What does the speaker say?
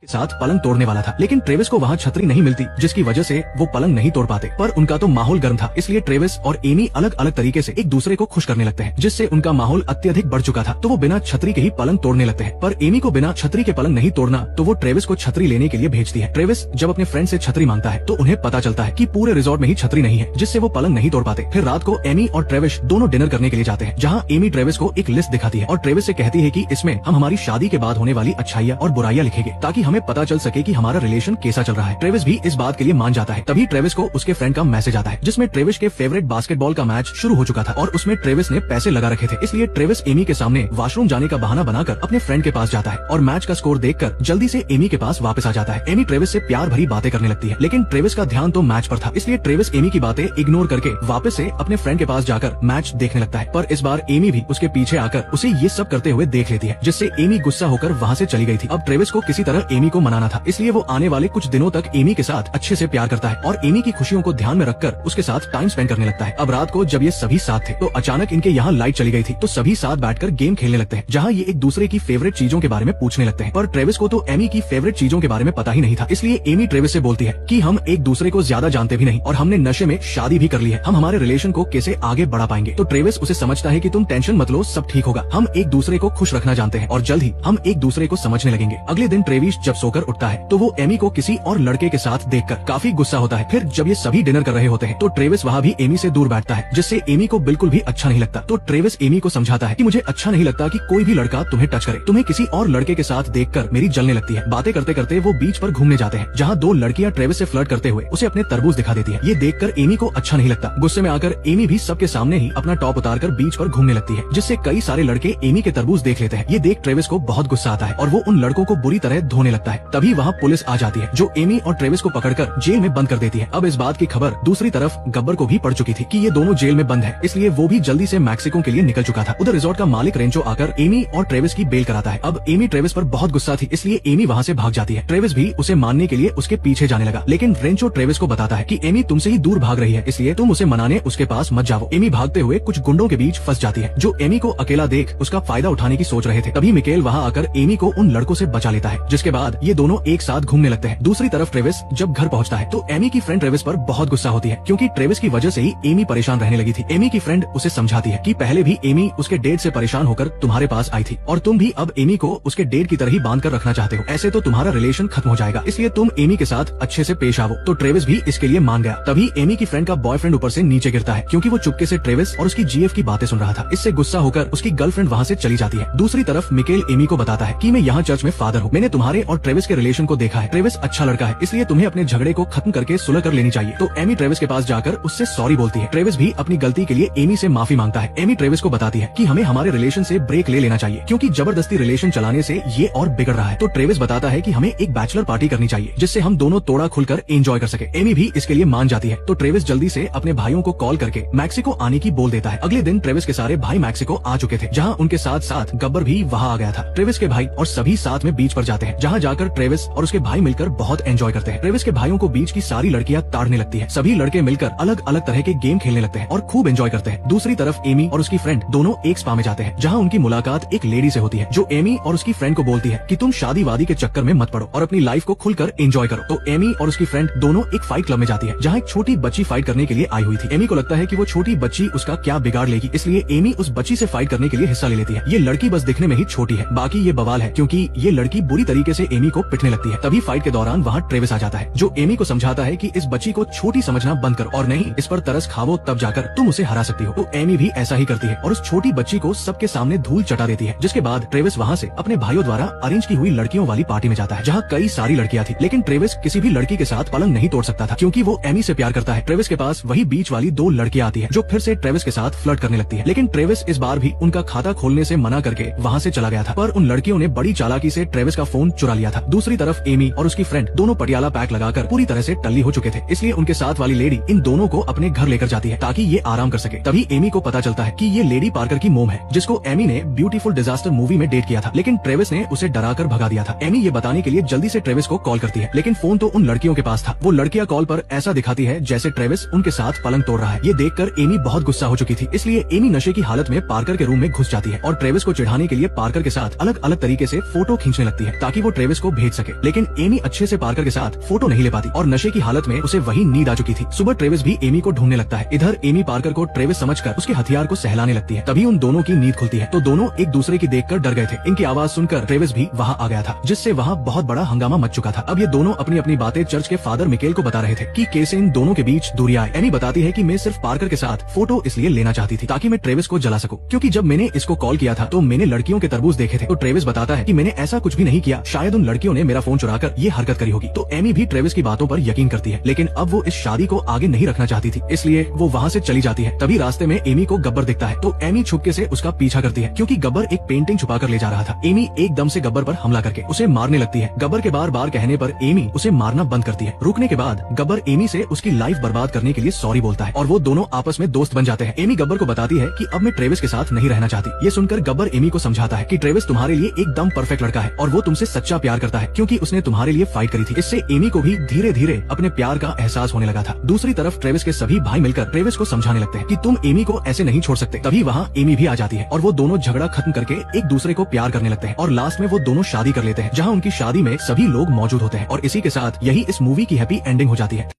साथ पलंग तोड़ने वाला था, लेकिन ट्रेविस को वहाँ छतरी नहीं मिलती, जिसकी वजह से वो पलंग नहीं तोड़ पाते। पर उनका तो माहौल गर्म था, इसलिए ट्रेविस और एमी अलग अलग तरीके से एक दूसरे को खुश करने लगते हैं, जिससे उनका माहौल अत्यधिक बढ़ चुका था। तो वो बिना छतरी के ही पलंग तोड़ने लगते हैं। पर एमी को बिना छतरी के पलंग नहीं तोड़ना, तो वो ट्रेविस को छतरी लेने के लिए भेजती है। ट्रेविस जब अपने फ्रेंड से छतरी मांगता है तो उन्हें पता चलता है कि पूरे रिजॉर्ट में ही छतरी नहीं है, जिससे वो पलंग नहीं तोड़ पाते। फिर रात को एमी और ट्रेविस दोनों डिनर करने के लिए जाते हैं, जहाँ एमी ट्रेविस को एक लिस्ट दिखाती है और ट्रेविस से कहती है कि इसमें हम हमारी शादी के बाद होने वाली अच्छाइयाँ और बुराइयां लिखेंगे, ताकि हमें पता चल सके कि हमारा रिलेशन कैसा चल रहा है। ट्रेविस भी इस बात के लिए मान जाता है। तभी ट्रेविस को उसके फ्रेंड का मैसेज आता है, जिसमें ट्रेविस के फेवरेट बास्केटबॉल का मैच शुरू हो चुका था और उसमें ट्रेविस ने पैसे लगा रखे थे। इसलिए ट्रेविस एमी के सामने वॉशरूम जाने का बहाना बनाकर अपने फ्रेंड के पास जाता है और मैच का स्कोर देखकर जल्दी से एमी के पास वापस आ जाता है। एमी ट्रेविस से प्यार भरी बातें करने लगती है, लेकिन ट्रेविस का ध्यान तो मैच पर था, इसलिए ट्रेविस एमी की बातें इग्नोर करके वापस से अपने फ्रेंड के पास जाकर मैच देखने लगता है। पर इस बार एमी भी उसके पीछे आकर उसे ये सब करते हुए देख लेती है, जिससे एमी गुस्सा होकर वहाँ से चली गई थी। अब ट्रेविस को किसी तरह एमी को मनाना था, इसलिए वो आने वाले कुछ दिनों तक एमी के साथ अच्छे से प्यार करता है और एमी की खुशियों को ध्यान में रखकर उसके साथ टाइम स्पेंड करने लगता है। अब रात को जब ये सभी साथ थे तो अचानक इनके यहाँ लाइट चली गई थी, तो सभी साथ बैठकर गेम खेलने लगते हैं, जहाँ ये एक दूसरे की फेवरेट चीजों के बारे में पूछने लगते हैं। पर ट्रेविस को तो एमी की फेवरेट चीजों के बारे में पता ही नहीं था, इसलिए एमी ट्रेविस से बोलती है कि हम एक दूसरे को ज्यादा जानते भी नहीं और हमने नशे में शादी भी कर ली है, हम हमारे रिलेशन को कैसे आगे बढ़ा पाएंगे। तो ट्रेविस उसे समझता है कि तुम टेंशन मत लो, सब ठीक होगा, हम एक दूसरे को खुश रखना जानते हैं और जल्द ही हम एक दूसरे को समझने लगेंगे। अगले दिन ट्रेविस जब सोकर उठता है तो वो एमी को किसी और लड़के के साथ देखकर काफी गुस्सा होता है। फिर जब ये सभी डिनर कर रहे होते हैं तो ट्रेविस वहाँ भी एमी से दूर बैठता है, जिससे एमी को बिल्कुल भी अच्छा नहीं लगता। तो ट्रेविस एमी को समझाता है कि मुझे अच्छा नहीं लगता कि कोई भी लड़का तुम्हें टच करे, तुम्हें किसी और लड़के के साथ देखकर मेरी जलने लगती है। बातें करते करते वो बीच पर घूमने जाते हैं, जहाँ दो लड़कियां ट्रेविस से फ्लर्ट करते हुए उसे अपने तरबूज दिखा देती है। ये देखकर एमी को अच्छा नहीं लगता। गुस्से में आकर एमी भी सबके सामने ही अपना टॉप उतारकर बीच पर घूमने लगती है, जिससे कई सारे लड़के एमी के तरबूज देख लेते हैं। ये देख ट्रेविस को बहुत गुस्सा आता है और वो उन लड़कों को बुरी तरह धोने लगता है। तभी वहाँ पुलिस आ जाती है, जो एमी और ट्रेविस को पकड़कर जेल में बंद कर देती है। अब इस बात की खबर दूसरी तरफ गब्बर को भी पड़ चुकी थी कि ये दोनों जेल में बंद है, इसलिए वो भी जल्दी से मैक्सिको के लिए निकल चुका था। उधर रिजॉर्ट का मालिक रेंचो आकर एमी और ट्रेविस की बेल कराता है। अब एमी ट्रेविस पर बहुत गुस्सा थी, इसलिए एमी वहाँ से भाग जाती है। ट्रेविस भी उसे मारने के लिए उसके पीछे जाने लगा, लेकिन रेंचो ट्रेविस को बताता है कि एमी तुमसे ही दूर भाग रही है, इसलिए तुम उसे मनाने उसके पास मत जाओ। एमी भागते हुए कुछ गुंडों के बीच फंस जाती है, जो एमी को अकेला देख उसका फायदा उठाने की सोच रहे थे। तभी मिकेल वहाँ आकर एमी को उन लड़कों से बचा लेता है, जिसके बाद ये दोनों एक साथ घूमने लगते हैं। दूसरी तरफ ट्रेविस जब घर पहुँचता है तो एमी की फ्रेंड ट्रेविस पर बहुत गुस्सा होती है, क्योंकि ट्रेविस की वजह से ही एमी परेशान रहने लगी थी। एमी की फ्रेंड उसे समझाती है कि पहले भी एमी उसके डेट से परेशान होकर तुम्हारे पास आई थी और तुम भी अब एमी को उसके डेट की तरह ही बांध कर रखना चाहते हो, ऐसे तो तुम्हारा रिलेशन खत्म हो जाएगा, इसलिए तुम एमी के साथ अच्छे से पेश आवो। तो ट्रेविस भी इसके लिए मान गया। तभी एमी की फ्रेंड का बॉयफ्रेंड ऊपर से नीचे गिरता है, क्योंकि वो चुपके से ट्रेविस और उसकी जीएफ की बातें सुन रहा था। इससे गुस्सा होकर उसकी गर्लफ्रेंड वहाँ से चली जाती है। दूसरी तरफ मिकेल एमी को बताता है कि मैं यहाँ चर्च में फादर हूँ, मैंने तुम्हारे और ट्रेविस के रिलेशन को देखा है, ट्रेविस अच्छा लड़का है, इसलिए तुम्हें अपने झगड़े को खत्म करके सुलह कर लेनी चाहिए। तो एमी ट्रेविस के पास जाकर उससे सॉरी बोलती है। ट्रेविस भी अपनी गलती के लिए एमी से माफी मांगता है। एमी ट्रेविस को बताती है कि हमें हमारे रिलेशन से ब्रेक ले लेना चाहिए, क्योंकि जबरदस्ती रिलेशन चलाने से ये और बिगड़ रहा है। तो ट्रेविस बताता है कि हमें एक बैचलर पार्टी करनी चाहिए, जिससे हम दोनों तोड़ा खुलकर एंजॉय कर सके। एमी भी इसके लिए मान जाती है। तो ट्रेविस जल्दी से अपने भाइयों को कॉल करके मैक्सिको आने की बोल देता है। अगले दिन ट्रेविस के सारे भाई मैक्सिको आ चुके थे, जहाँ उनके साथ साथ गब्बर भी वहाँ आ गया था। ट्रेविस के भाई और सभी साथ में बीच पर जाते हैं, जहाँ जाकर ट्रेविस और उसके भाई मिलकर बहुत एंजॉय करते हैं। ट्रेविस के भाइयों को बीच की सारी लड़कियां ताड़ने लगती है। सभी लड़के मिलकर अलग अलग तरह के गेम खेलने लगते हैं और खूब एंजॉय करते हैं। दूसरी तरफ एमी और उसकी फ्रेंड दोनों एक स्पा में जाते हैं, जहाँ उनकी मुलाकात एक लेडी से होती है, जो एमी और उसकी फ्रेंड को बोलती है कि तुम शादी वादी के चक्कर में मत पड़ो और अपनी लाइफ को खुलकर एंजॉय करो। तो एमी और उसकी फ्रेंड दोनों एक फाइट क्लब में जाती है, जहाँ एक छोटी बच्ची फाइट करने के लिए आई हुई थी। एमी को लगता है कि वो छोटी बच्ची उसका क्या बिगाड़ लेगी, इसलिए एमी उस बच्ची से फाइट करने के लिए हिस्सा ले लेती है। ये लड़की बस दिखने में ही छोटी है, बाकी ये बवाल है, क्योंकि ये लड़की बुरी तरीके से एमी को पिटने लगती है। तभी फाइट के दौरान वहाँ ट्रेविस आ जाता है, जो एमी को समझाता है कि इस बच्ची को छोटी समझना बंद करो और नहीं इस पर तरस खाओ, तब जाकर तुम उसे हरा सकती हो। तो एमी भी ऐसा ही करती है और उस छोटी बच्ची को सबके सामने धूल चटा देती है, जिसके बाद ट्रेविस वहाँ से अपने भाइयों द्वारा अरेंज की हुई लड़कियों वाली पार्टी में जाता है, जहाँ कई सारी लड़कियां थी। लेकिन ट्रेविस किसी भी लड़की के साथ पलंग नहीं तोड़ सकता था, क्योंकि वो एमी से प्यार करता है। ट्रेविस के पास वही बीच वाली दो लड़कियां आती है, जो फिर से ट्रेविस के साथ फ्लर्ट करने लगती है, लेकिन ट्रेविस इस बार भी उनका खाता खोलने से मना करके वहाँ से चला गया था। पर उन लड़कियों ने बड़ी चालाकी से ट्रेविस का फोन चुरा लिया था। दूसरी तरफ एमी और उसकी फ्रेंड दोनों पटियाला पैक लगाकर पूरी तरह से टल्ली हो चुके थे, इसलिए उनके साथ वाली लेडी इन दोनों को अपने घर लेकर जाती है ताकि ये आराम कर सके। तभी एमी को पता चलता है कि ये लेडी पार्कर की मोम है, जिसको एमी ने ब्यूटीफुल डिजास्टर मूवी में डेट किया था, लेकिन ट्रेविस ने उसे डराकर भगा दिया था। एमी ये बताने के लिए जल्दी से ट्रेविस को कॉल करती है, लेकिन फोन तो उन लड़कियों के पास था। वो लड़कियां कॉल पर ऐसा दिखाती है जैसे ट्रेविस उनके साथ पलंग तोड़ रहा है। ये देखकर एमी बहुत गुस्सा हो चुकी थी, इसलिए एमी नशे की हालत में पार्कर के रूम में घुस जाती है और ट्रेविस को चिढ़ाने के लिए पार्कर के साथ अलग अलग तरीके से फोटो खींचने लगती है, ताकि वो ट्रेविस ट्रेविस को भेज सके। लेकिन एमी अच्छे से पार्कर के साथ फोटो नहीं ले पाती और नशे की हालत में उसे वही नींद आ चुकी थी। सुबह ट्रेविस भी एमी को ढूंढने लगता है। इधर एमी पार्कर को ट्रेविस समझकर उसके हथियार को सहलाने लगती है। तभी उन दोनों की नींद खुलती है तो दोनों एक दूसरे की देखकर डर गए थे। इनकी आवाज सुनकर ट्रेविस भी वहाँ आ गया था, जिससे वहाँ बहुत बड़ा हंगामा मच चुका था। अब ये दोनों अपनी अपनी बातें चर्च के फादर मिकेल को बता रहे थे कि कैसे इन दोनों के बीच दूरी आए। एमी बताती है कि मैं सिर्फ पार्कर के साथ फोटो इसलिए लेना चाहती थी ताकि मैं ट्रेविस को जला सकूं, क्योंकि जब मैंने इसको कॉल किया था तो मैंने लड़कियों के तरबूज देखे थे। तो ट्रेविस बताता है कि मैंने ऐसा कुछ भी नहीं किया, शायद उन लड़कियों ने मेरा फोन चुराकर ये हरकत करी होगी। तो एमी भी ट्रेविस की बातों पर यकीन करती है, लेकिन अब वो इस शादी को आगे नहीं रखना चाहती थी, इसलिए वो वहाँ से चली जाती है। तभी रास्ते में एमी को गब्बर दिखता है तो एमी छुपके से उसका पीछा करती है, क्योंकि गब्बर एक पेंटिंग छुपा कर ले जा रहा था। एमी एकदम से गब्बर पर हमला करके उसे मारने लगती है। गब्बर के बार बार कहने पर एमी उसे मारना बंद करती है। रुकने के बाद गब्बर एमी से उसकी लाइफ बर्बाद करने के लिए सॉरी बोलता है और वो दोनों आपस में दोस्त बन जाते हैं। एमी गब्बर को बताती है कि अब मैं ट्रेविस के साथ नहीं रहना चाहती। ये सुनकर गब्बर एमी को समझाता है कि ट्रेविस तुम्हारे लिए एकदम परफेक्ट लड़का है और वो तुमसे सच्चा प्यार करता है, क्योंकि उसने तुम्हारे लिए फाइट करी थी। इससे एमी को भी धीरे धीरे अपने प्यार का एहसास होने लगा था। दूसरी तरफ ट्रेविस के सभी भाई मिलकर ट्रेविस को समझाने लगते हैं कि तुम एमी को ऐसे नहीं छोड़ सकते। तभी वहाँ एमी भी आ जाती है और वो दोनों झगड़ा खत्म करके एक दूसरे को प्यार करने लगते हैं और लास्ट में वो दोनों शादी कर लेते हैं, जहाँ उनकी शादी में सभी लोग मौजूद होते हैं। और इसी के साथ यही इस मूवी की हैप्पी एंडिंग हो जाती है।